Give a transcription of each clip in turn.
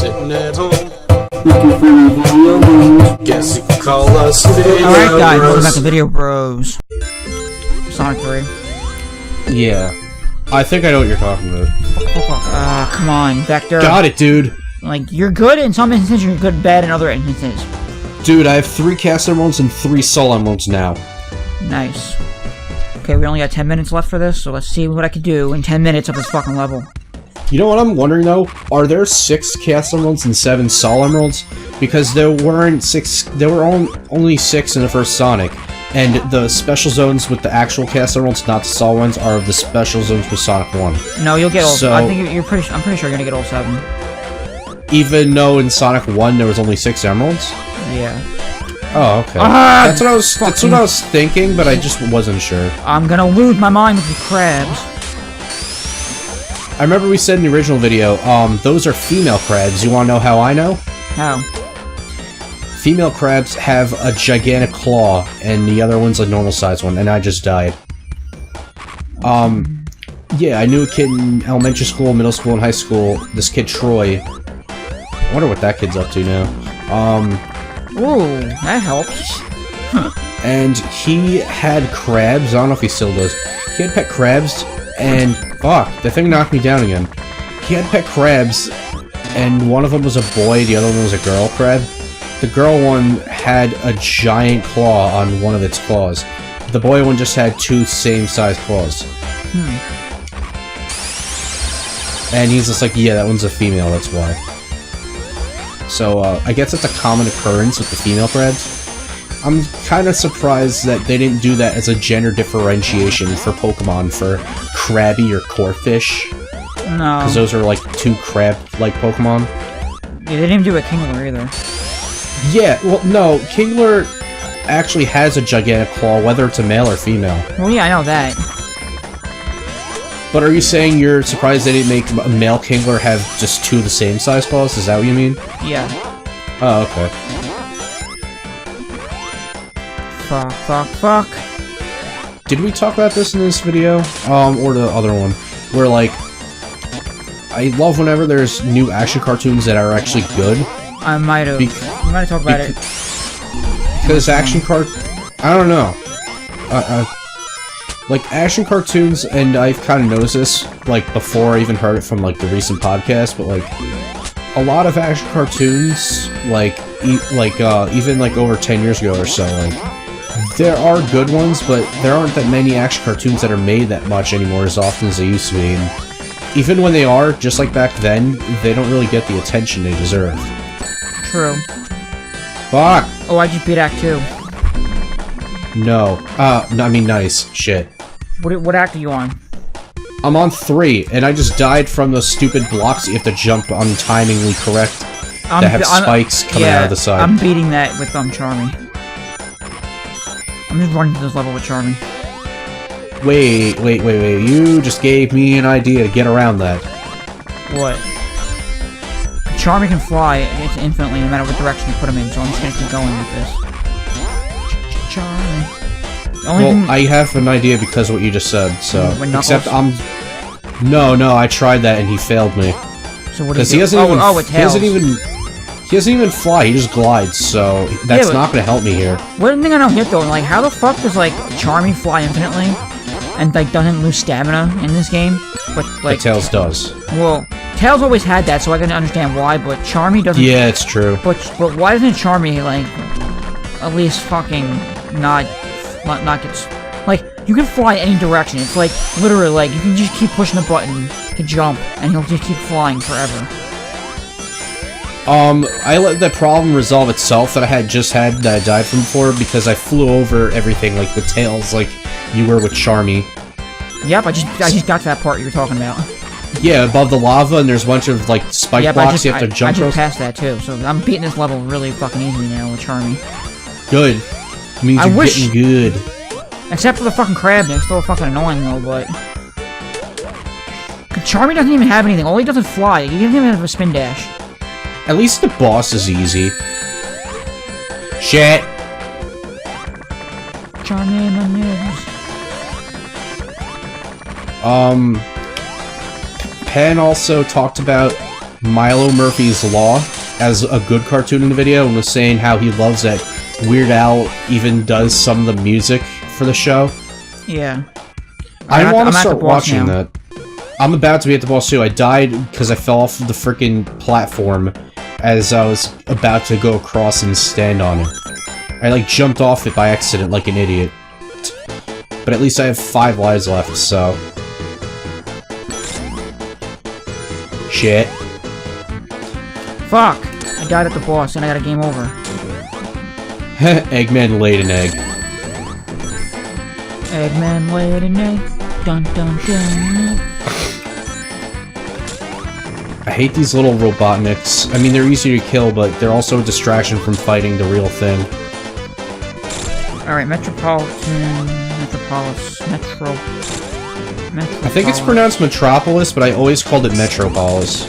sitting at home. Guess you could call us Vidya Bros. Alright guys, welcome back to Video Bros. Sonic 3. Yeah. I think I know what you're talking about. Fuck. Come on, Vector. Got it, dude. Like, you're good in some instances, you're good bad in other instances. Dude, I have 3 cast emeralds and 3 soul emeralds now. Nice. Okay, we only got 10 minutes left for this, so let's see what I can do in 10 minutes of this fucking level. You know what I'm wondering though? Are there 6 cast emeralds and 7 soul emeralds? Because there weren't 6. There were only 6 in the first Sonic, and the special zones with the actual cast emeralds, not the soul ones, are the special zones with Sonic 1. No, you'll get all. So, I think I'm pretty sure you're gonna get all 7. Even though in Sonic 1 there was only 6 emeralds? Yeah. Oh, okay. That's what I was thinking, but I just wasn't sure. I'm gonna lose my mind with the crabs. I remember we said in the original video, those are female crabs. You wanna know how I know? How? Female crabs have a gigantic claw, and the other one's a normal sized one, and I just died. Yeah, I knew a kid in elementary school, middle school, and high school, this kid Troy. I wonder what that kid's up to now. Ooh, that helps. And he had crabs, I don't know if he still does. He had pet crabs, and fuck, the thing knocked me down again. He had pet crabs, and one of them was a boy, the other one was a girl crab. The girl one had a giant claw on one of its claws. The boy one just had 2 same-sized claws. And he's just like, yeah, that one's a female, that's why. So, I guess it's a common occurrence with the female crabs. I'm kind of surprised that they didn't do that as a gender differentiation for Pokemon for Krabby or Corphish. No. Because those are like 2 crab-like Pokemon. Yeah, they didn't even do a Kingler either. Yeah, well, no, Kingler actually has a gigantic claw, whether it's a male or female. Well, yeah, I know that. But are you saying you're surprised they didn't make a male Kingler have just 2 of the same size claws? Is that what you mean? Yeah. Oh, okay. Fuck. Did we talk about this in this video? Or the other one? Where, like, I love whenever there's new action cartoons that are actually good. I might have. We might have talked about it. Because action I don't know. Like, action cartoons, and I've kind of noticed this, like, before I even heard it from, like, the recent podcast, but, like, a lot of action cartoons, like, even, like, over 10 years ago or so, like, there are good ones, but there aren't that many action cartoons that are made that much anymore as often as they used to be, and even when they are, just like back then, they don't really get the attention they deserve. True. Fuck! Oh, I just beat Act 2. No. I mean, nice. Shit. What act are you on? I'm on 3, and I just died from those stupid blocks that you have to jump untimingly correct that have spikes coming out of the side. I'm beating that with Charmy. I'm just running through this level with Charmy. Wait. You just gave me an idea to get around that. What? Charmy can fly infinitely no matter what direction you put him in, so I'm just gonna keep going with this. Charmy. Well, I have an idea because of what you just said, so... Except No, I tried that and he failed me. So what is he doesn't even... He doesn't even fly, he just glides, so that's not gonna help me here. One thing I don't get though, like, how the fuck does, like, Charmy fly infinitely? And, like, doesn't lose stamina in this game? But, like... But Tails does. Well, Tails always had that, so I can understand why, but Charmy doesn't... Yeah, it's true. But why doesn't Charmy, like, at least fucking not get... Like, you can fly any direction. It's like, literally, like, you can just keep pushing the button to jump, and he'll just keep flying forever. I let that problem resolve itself that I just had that I died from before because I flew over everything, like, with Tails, like you were with Charmy. Yep, I just got to that part you were talking about. Yeah, above the lava, and there's a bunch of, like, spike blocks you have to jump across. I just passed that, too, so I'm beating this level really fucking easily now with Charmy. Good. It means you're getting good. Except for the fucking crab, they're still fucking annoying, though, but... Charmy doesn't even have anything, all he does is fly, he doesn't even have a spin dash. At least the boss is easy. Shit! Charmy my nibs. Penn also talked about Milo Murphy's Law as a good cartoon in the video and was saying how he loves that Weird Al even does some of the music for the show. Yeah. I want to start watching that. I'm about to be at the boss too. I died because I fell off the freaking platform as I was about to go across and stand on it. I like jumped off it by accident like an idiot. But at least I have 5 lives left, so... Shit. Fuck! I died at the boss and I got a game over. Eggman laid an egg. Eggman laid an egg. Dun dun dun. I hate these little Robotniks. I mean, they're easy to kill, but they're also a distraction from fighting the real thing. Alright, Metropolis. I think it's pronounced Metropolis, but I always called it Metropolis.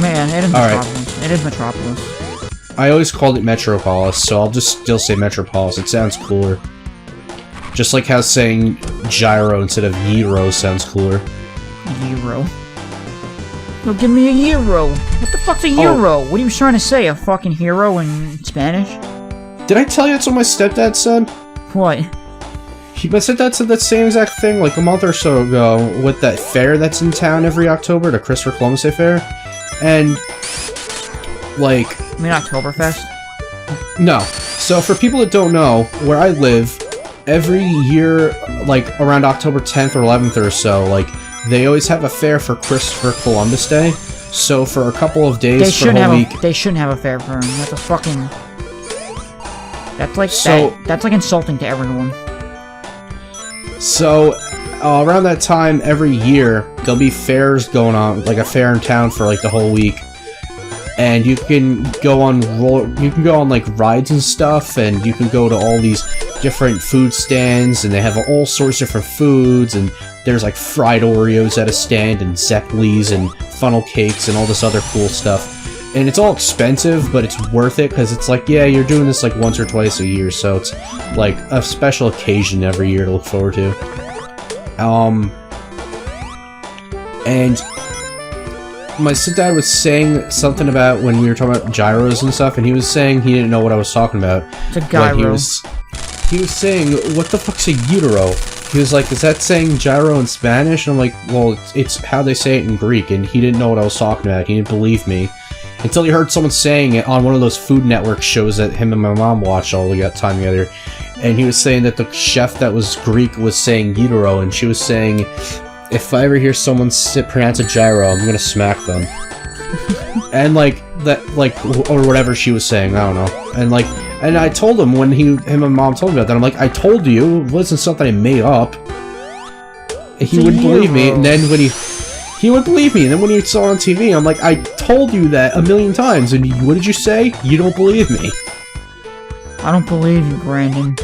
Man, it is Metropolis. Right. It is Metropolis. I always called it Metropolis, so I'll just still say Metropolis. It sounds cooler. Just like how saying Gyro instead of Gyro sounds cooler. Gyro. No, give me a Gyro! What the fuck's a Gyro? What are you trying to say? A fucking hero in Spanish? Did I tell you that's what my stepdad said? What? My stepdad said that same exact thing like a month or so ago with that fair that's in town every October, the Christopher Columbus Day Fair. And, like... You mean Oktoberfest? No. So, for people that don't know, where I live, every year, like, around October 10th or 11th or so, like, they always have a fair for Christopher Columbus Day. So, for a couple of days for a whole week... They shouldn't have a fair for him. That's a fucking... That's like... that's like insulting to everyone. So, around that time, every year, there'll be fairs going on, like a fair in town for, like, the whole week. And you can go on like rides and stuff, and you can go to all these different food stands, and they have all sorts of different foods, and there's like fried Oreos at a stand, and Zeppelis, and funnel cakes, and all this other cool stuff. And it's all expensive, but it's worth it, because it's like, yeah, you're doing this like once or twice a year, so it's like a special occasion every year to look forward to. And my stepdad was saying something about when we were talking about gyros and stuff, and he was saying he didn't know what I was talking about. It's a gyro. Like he was saying, what the fuck's a utero? He was like, is that saying gyro in Spanish? And I'm like, well, it's how they say it in Greek, and he didn't know what I was talking about. He didn't believe me. Until he heard someone saying it on one of those Food Network shows that him and my mom watched all the time together. And he was saying that the chef that was Greek was saying utero, and she was saying, if I ever hear someone pronounce a gyro, I'm gonna smack them. And like, that, like, or whatever she was saying, I don't know. And I told him when him and mom told me about that, I'm like, I told you, it wasn't something I made up. He wouldn't believe me, and then when he would believe me, and then when he saw it on TV, I'm like, I told you that 1,000,000 times, and what did you say? You don't believe me. I don't believe you, Brandon.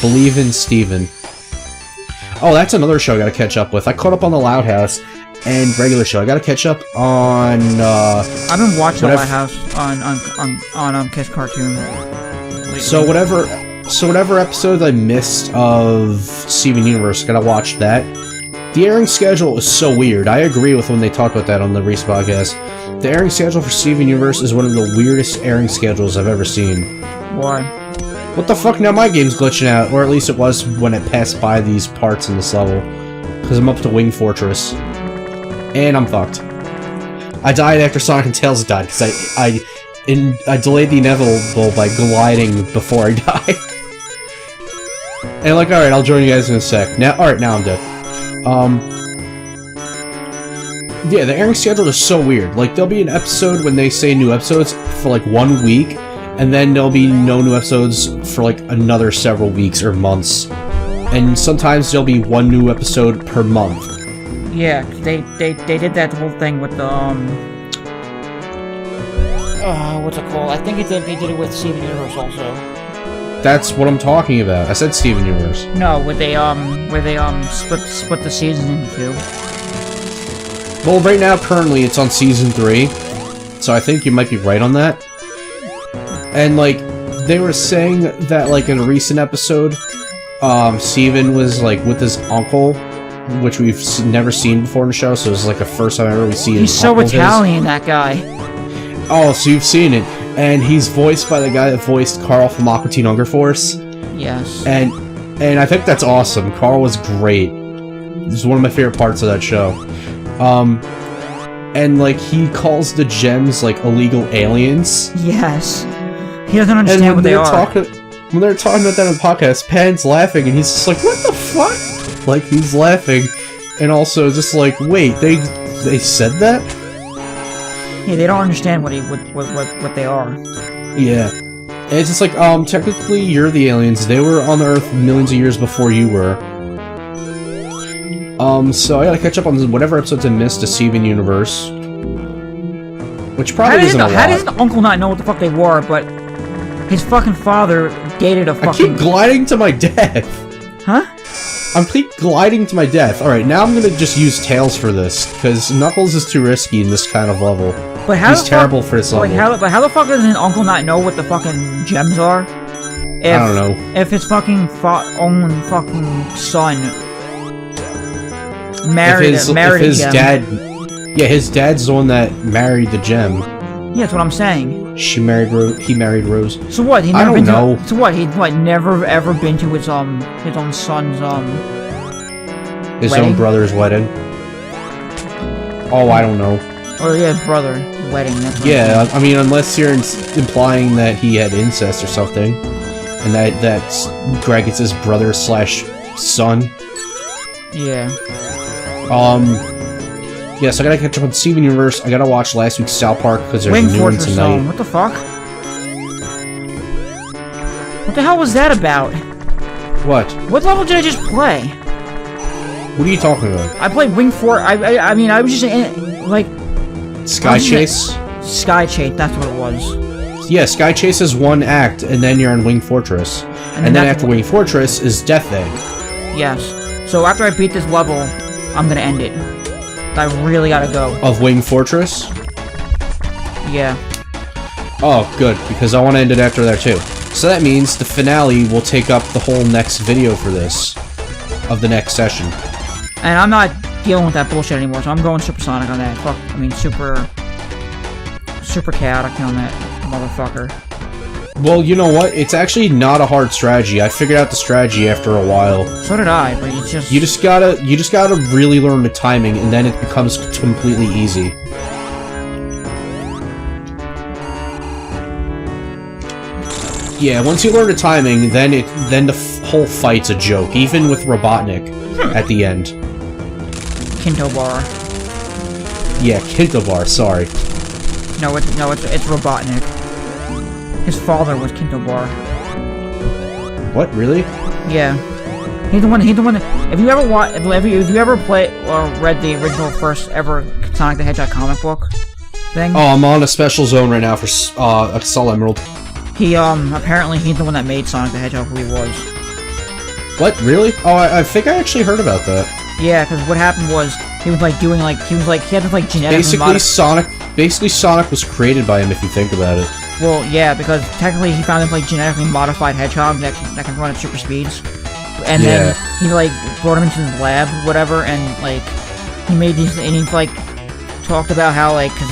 Believe in Steven. Oh, that's another show I gotta catch up with. I caught up on The Loud House and regular show. I gotta catch up on, I've been watching The Loud House on Kiss Cartoon lately. So whatever episodes I missed of Steven Universe, gotta watch that. The airing schedule is so weird. I agree with when they talked about that on the recent podcast. The airing schedule for Steven Universe is one of the weirdest airing schedules I've ever seen. Why? What the fuck? Now my game's glitching out, or at least it was when it passed by these parts in this level. Because I'm up to Wing Fortress. And I'm fucked. I died after Sonic and Tails died, because I delayed the inevitable by gliding before I died. And like, alright, I'll join you guys in a sec. Alright, now I'm dead. Yeah, the airing schedule is so weird. Like, there'll be an episode when they say new episodes for like 1 week, and then there'll be no new episodes for like another several weeks or months. And sometimes there'll be 1 new episode per month. Yeah, they did that whole thing with the, what's it called? I think they did it with Steven Universe also. That's what I'm talking about. I said Steven Universe. No, where they split the season into 2. Well, right now, currently, it's on Season 3, so I think you might be right on that. And, like, they were saying that, like, in a recent episode, Steven was, like, with his uncle, which we've never seen before in the show, so it's like the first time ever we see. He's so Italian, that guy. Oh, so you've seen it, and he's voiced by the guy that voiced Carl from Aqua Teen Hunger Force. Yes. And I think that's awesome. Carl was great. This is one of my favorite parts of that show. And like he calls the gems like illegal aliens. Yes. He doesn't understand what they are. When they're talking about that on the podcast, Pan's laughing, and he's just like, "What the fuck?" Like he's laughing, and also just like, "Wait, they said that?" Yeah, they don't understand what they are. Yeah, and it's just like, technically you're the aliens. They were on the Earth millions of years before you were. So I gotta catch up on whatever episodes I missed to Steven Universe, which probably isn't a lot. How does Uncle not know what the fuck they were? But his fucking father dated a fucking... I keep gliding to my death! Huh? I keep gliding to my death. Alright, now I'm gonna just use Tails for this, because Knuckles is too risky in this kind of level. But how He's terrible for this level. But how the fuck does an uncle not know what the fucking gems are? I don't know. If his fucking own fucking son married his a gem. dad... Yeah, his dad's the one that married the gem. Yeah, that's what I'm saying. He married Rose. So what? I don't know. So what? He'd never ever been to his own son's his wedding? own brother's wedding. Oh, I don't know. Or yeah, his brother wedding. Yeah, I mean, unless you're implying that he had incest or something, and that Greg is his brother / son. Yeah. Yeah, so I gotta catch up on Steven Universe. I gotta watch last week's South Park because there's Wing a new one Fortress tonight. What the fuck? What the hell was that about? What? What level did I just play? What are you talking about? I played Wing Fort. I mean, I was just in, like... Sky Chase? Sky Chase, that's what it was. Yeah, Sky Chase is one act, and then you're on Wing Fortress. And then after Wing Fortress is Death Egg. Yes. So after I beat this level, I'm gonna end it. I really gotta go. Of Wing Fortress? Yeah. Oh, good, because I want to end it after that too. So that means the finale will take up the whole next video for this. Of the next session. And I'm not dealing with that bullshit anymore, so I'm going supersonic on that. Fuck, I mean super chaotic on that motherfucker. Well, you know what? It's actually not a hard strategy. I figured out the strategy after a while. So did I, but it's just... You just gotta really learn the timing, and then it becomes completely easy. Yeah, once you learn the timing, then the whole fight's a joke, even with Robotnik at the end. Kintobar. Yeah, Kintobar, sorry. No, it's Robotnik. His father was Kintobar. What, really? Yeah. He's the one if you ever play or read the original first ever Sonic the Hedgehog comic book thing. Oh, I'm on a special zone right now for Soul Emerald. He apparently he's the one that made Sonic the Hedgehog who he was. What, really? Oh, I think I actually heard about that. Yeah, because what happened was he was like doing like he had this like genetically Basically Sonic was created by him if you think about it. Well, yeah, because technically he found this like genetically modified hedgehog that can run at super speeds, and then he like brought him into his lab, whatever, and like he made these, and he like talked about how like because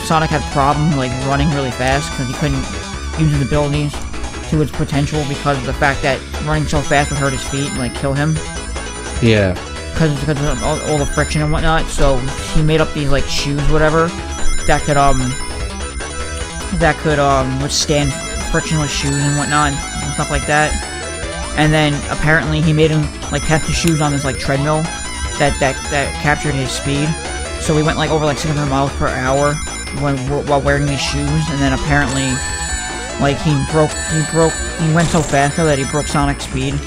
Sonic had a problem like running really fast because he couldn't use his abilities to its potential because of the fact that running so fast would hurt his feet and like kill him. Yeah. Because of all the friction and whatnot, so he made up these like shoes, whatever, that could withstand frictionless shoes and whatnot and stuff like that. And then apparently he made him like test the shoes on this like treadmill that captured his speed. So he went like over like 600 miles per hour while wearing these shoes, and then apparently like he went so fast that he broke Sonic's speed.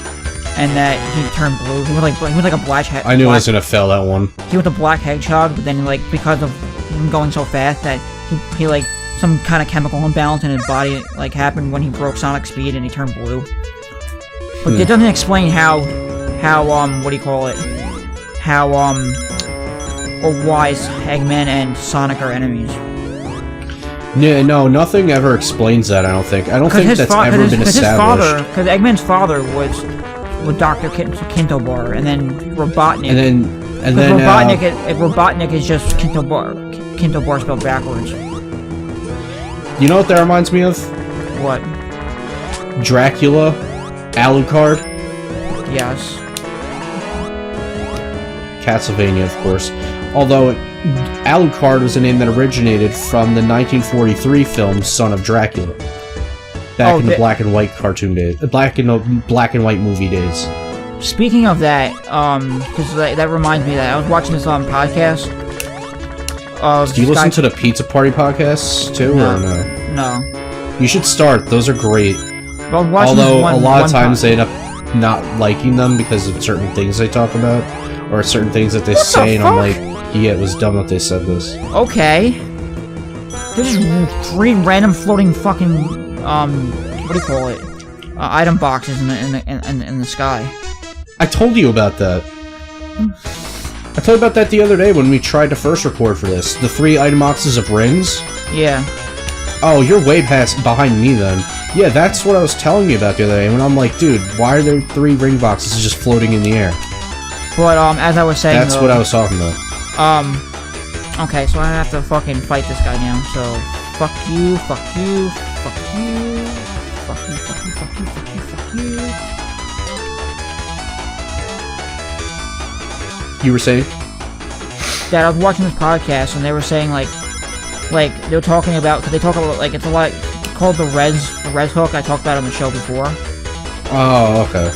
And that he turned blue. He was like a black hedgehog. I knew I was gonna fail that one. He was a black hedgehog, but then like because of him going so fast that he like some kind of chemical imbalance in his body like happened when he broke Sonic's speed and he turned blue. But it doesn't explain how what do you call it? How or why Eggman and Sonic are enemies. Yeah, no, nothing ever explains that. I don't think. I don't think that's ever been established. Because Eggman's father with Dr. Kintobar, and then Robotnik. And then Robotnik is just Kintobar spelled backwards. You know what that reminds me of? What? Dracula, Alucard. Yes. Castlevania, of course. Although Alucard was a name that originated from the 1943 film Son of Dracula. Back in the black and white cartoon days, black and white movie days. Speaking of that, because that reminds me that I was watching this on podcast. Do you listen to the Pizza Party podcasts too, or no? No. You should start. Those are great. Although a lot of times they end up not liking them because of certain things they talk about, or certain things that they say, and I'm like, yeah, it was dumb that they said this. Okay. There's just three random floating fucking what do you call it? Item boxes in the sky. I told you about that. I told you about that the other day when we tried to first record for this. The 3 item boxes of rings. Yeah. Oh, you're way past behind me then. Yeah, that's what I was telling you about the other day. When I'm like, dude, why are there 3 ring boxes just floating in the air? But as I was saying, that's what I was talking about. Okay, so I have to fucking fight this guy now. So fuck you, fuck you, fuck you, fuck you, fuck you, fuck you, fuck you, fuck you. You were saying? That I was watching this podcast and they were saying like they were talking about, because they talk about like it's a lot called the res hook. I talked about it on the show before. Oh, okay.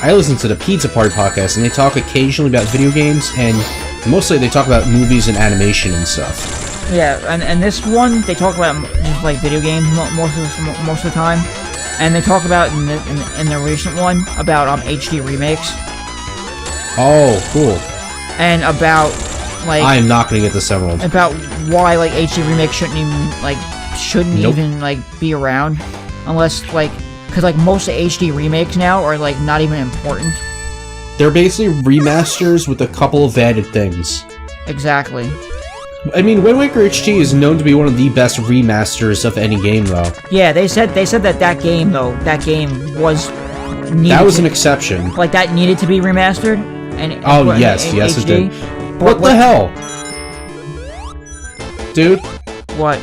I listen to the Pizza Party podcast and they talk occasionally about video games, and mostly they talk about movies and animation and stuff. Yeah, and this one they talk about just like video games most of the time, and they talk about in the recent one about HD remakes. Oh, cool. And about like I am not gonna get this emerald. About why like HD remakes shouldn't even be around unless like, because like most of HD remakes now are like not even important. They're basically remasters with a couple of added things. Exactly. I mean, Wind Waker HD is known to be one of the best remasters of any game, though. Yeah, they said that game was that was an exception. Like that needed to be remastered. And yes, HD, it did. What the hell, dude? What?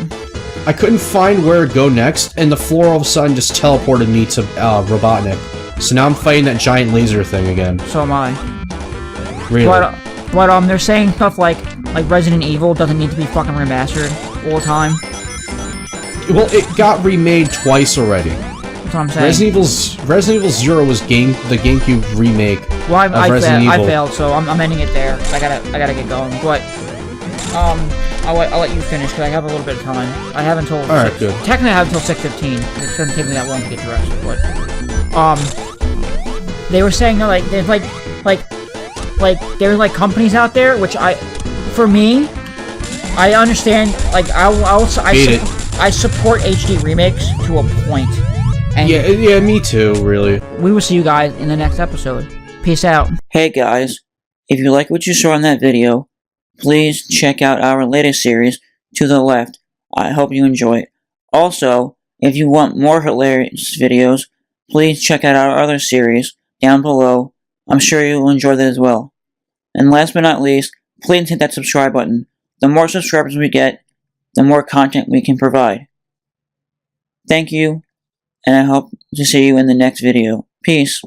I couldn't find where to go next, and the floor all of a sudden just teleported me to Robotnik. So now I'm fighting that giant laser thing again. So am I. Really? But they're saying stuff like Resident Evil doesn't need to be fucking remastered all the time. Well, it got remade twice already. That's what I'm saying. Resident Evil 0 was the GameCube remake. Well, of Resident Evil. I failed, so I'm ending it there. I gotta get going. But I'll let you finish because I have a little bit of time. I have until good. Technically, I have until 6:15. It doesn't take me that long to get dressed. But they were saying that there's there's like companies out there which for me, I understand. I support HD remakes to a point. And yeah, me too, really. We will see you guys in the next episode. Peace out. Hey guys, if you like what you saw in that video, please check out our latest series, To the Left. I hope you enjoy it. Also, if you want more hilarious videos, please check out our other series down below. I'm sure you will enjoy that as well. And last but not least, please hit that subscribe button. The more subscribers we get, the more content we can provide. Thank you, and I hope to see you in the next video. Peace.